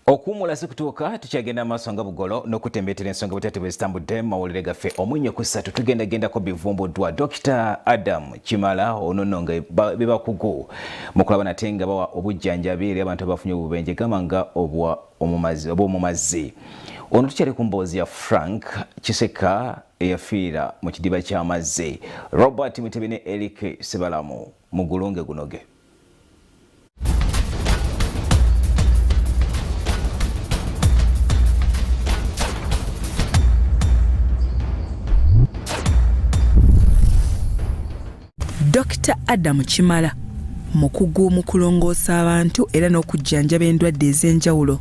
Okumula sikutuuka tukyagenda amaaso nga bugolo n'okutembeetera ensonga butete bwe zitambudde mu mawulire gaffe omwinyo ku ssatu tugendagendako bivumbuddwa. Dr. Adam Kimala ono nno nga bebakugu mu kulaba nate nga bawa obujjanjabi eri abantu abafunye obubenje gama nga obw'omumazzi. Ono tukyali ku mboozi ya Frank Kiseka eyafiira mu kidiba ky'amazzi. Robert Mutebi ne Eric Sebalamu mu gulunge gunoge. Dr. Adam Kimala mukugu mu kulongoosa abantu era n'okujjanjaba endwadde ez'enjawulo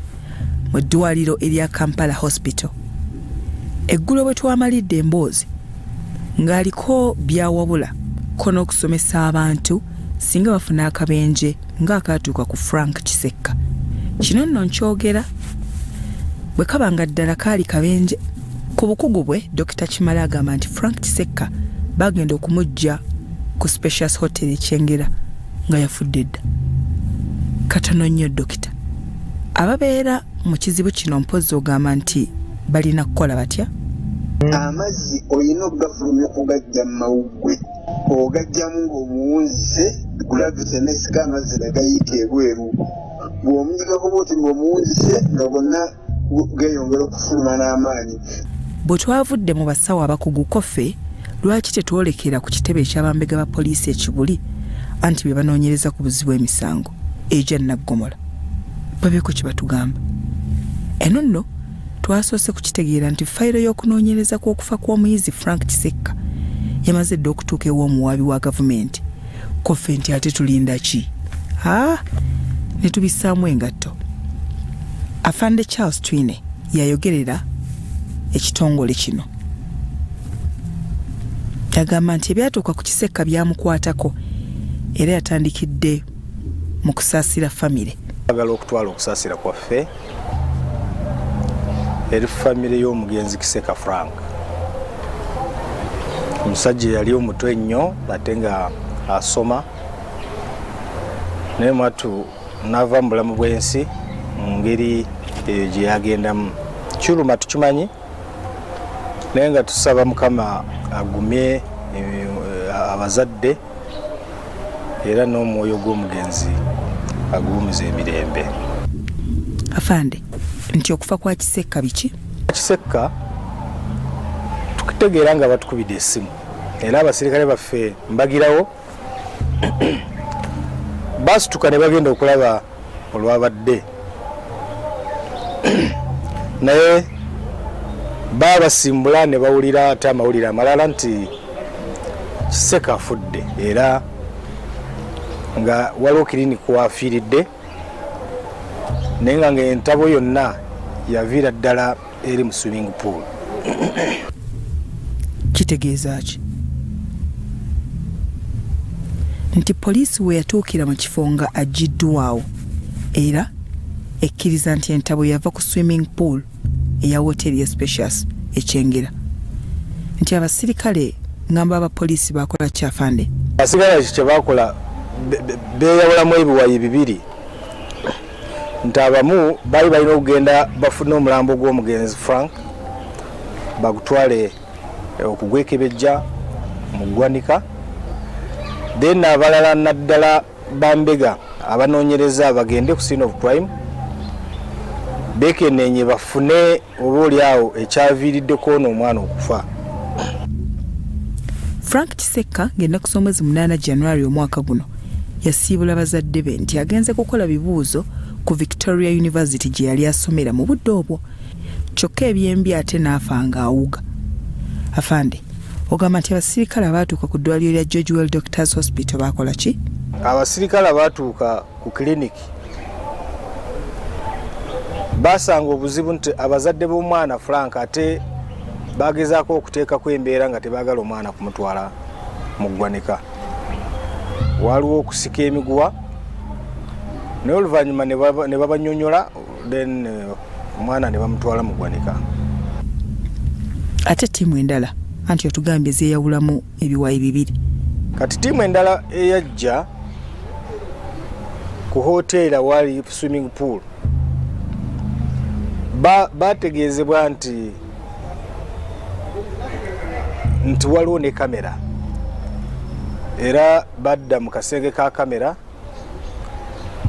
mu ddwaliro erya Kampala Hospital. Eggulo bwe twamalidde emboozi ng'aliko byawabula ko n'okusomesa abantu singa bafuna akabenje ng'akaatuuka ku Frank Kiseka. Kino nno nkyogera bwe kaba nga ddala kaali kabenje. Ku bukugu bwe Dr. Kimala agamba nti Frank Kiseka bagenda okumujja ku Specials Hotel ekyengera nga yafudde dda. Katono nnyo dokita. Ababeera mu kizibu kino mpozzi ogamba nti balina kukola batya? Amazzi olina okugafulumya okugajja mu mawuggwe ogajjamu ng'omuwunzise gulavise nesika amazzi nagayiika ebweru. Bw'omunyigako bw'oti ng'omuwunzise nga bonna geeyongera okufuluma n'amaanyi. Bwe twavudde mu basawo abakugu koffe lwaki tetwolekera ku kitebe eky'abambega ba poliisi ekibuli anti bye banoonyereza ku buzibu emisango egya Naggomola. Babeeko kye batugamba. Eno nno twasoose kukitegeera nti fayiro y'okunoonyereza kw'okufa kw'omuyizi Frank Kiseka yamaze dda okutuuka ew'omuwaabi wa gavumenti. Koffe nti ate tulinda ki? Ne tubissaamu engatto. Afande Charles Twine yayogerera ekitongole kino. Yagamba nti ebyatuuka ku Kiseka byamukwatako era yatandikidde mu kusaasira famire. Agala okutwala okusaasira kwaffe eri famire y'omugenzi Kiseka Frank. Omusajja yali omutwe nnyo ate nga asoma naye mwatu n'ava mu bulamu bw'ensi mu ngeri eyo gye yagendamu. Kiruma tukimanyi naye nga tusaba Mukama agumye abazadde era n'omwoyo gw'omugenzi aguwumiza emirembe. Afande, nti okufa kwa Kiseka biki? Kiseka tukitegeera nga batukubidde essimu era abasirikale baffe mbagirawo basituka ne bagenda okulaba olwabadde naye babasimbula ne bawulira ate amawulire amalala nti Kiseka afudde era nga waliwo kiriniki wafiiridde naye nga entabo yonna yaviira ddala eri mu swimming pool. Kitegeeza ki? Nti poliisi we yatuukira mu kifo nga aggiddwawo era ekkiriza nti entabo yava ku swimming pool eya wooteeri ya Specials ekyengera. Nti abasirikale ngamba abapoliisi bakola kyafande. Abasirikale kye bakola beeyawulamu ebiwayi bibiri. Nti abamu baali balina okugenda bafune omulambo gw'omugenzi Frank bagutwale okugwekebejja mu ggwanika, then abalala naddala bambega abanoonyereza bagende ku scene of crime bekenenye bafune oboolyawo ekyaviiriddeko n'omwana okufa. Frank Kiseka ng'ennaku z'omwezi 8 January omwaka guno yasiibula bazadde be nti agenze kukola bibuuzo ku Victoria University gye yali asomera mu budde obwo. Kyokka ebyembi ate n'afa ng'awuga. Afande, ogamba nti abasirikale abaatuuka ku ddwaliro lya George Doctors Hospital bakola ki? Abasirikale abaatuuka ku kiliniki basanga obuzibu nti abazadde b'omwana Frank ate bagezaako okuteekako embeera nga tebaagala omwana kumutwala mu ggwanika. Waliwo okusika emiguwa naye oluvannyuma ne babanyonyola then omwana ne bamutwala mu ggwanika. Ate ttiimu endala anti otugambye zeeyawulamu ebiwayi bibiri. Kati ttiimu endala eyajja ku hoteera wali swimming pool bategeezebwa nti waliwo ne kamera era badda mu kasenge ka kamera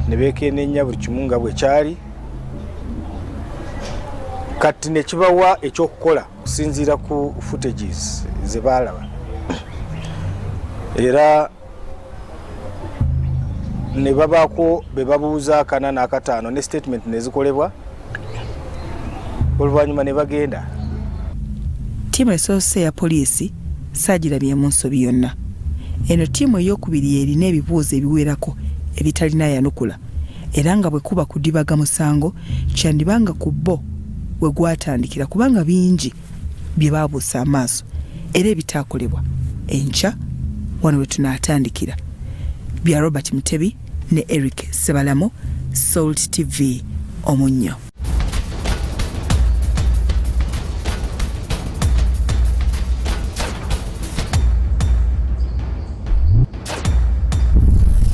ne beekennenya buli kimu nga bwe kyali kati ne kibawa ekyokukola kusinziira ku footages ze baalaba era ne babaako be babuuza 4 na 5 ne statement ne zikolebwa oluvannyuma ne bagenda. Ttiimu esoose ya poliisi saagirabyemu nsobi yonna. Eno ttiimu ey'okubiri erina ebibuuzo ebiwerako ebitalina yanukula era nga bwe kuba kudibaga musango kyandibanga ku bo we gwatandikira kubanga bingi bye baabuusa amaaso era ebitaakolebwa enkya wano we tunaatandikira. Bya Robert Mutebi ne Eric Sebalamo, Salt TV Omunnyo.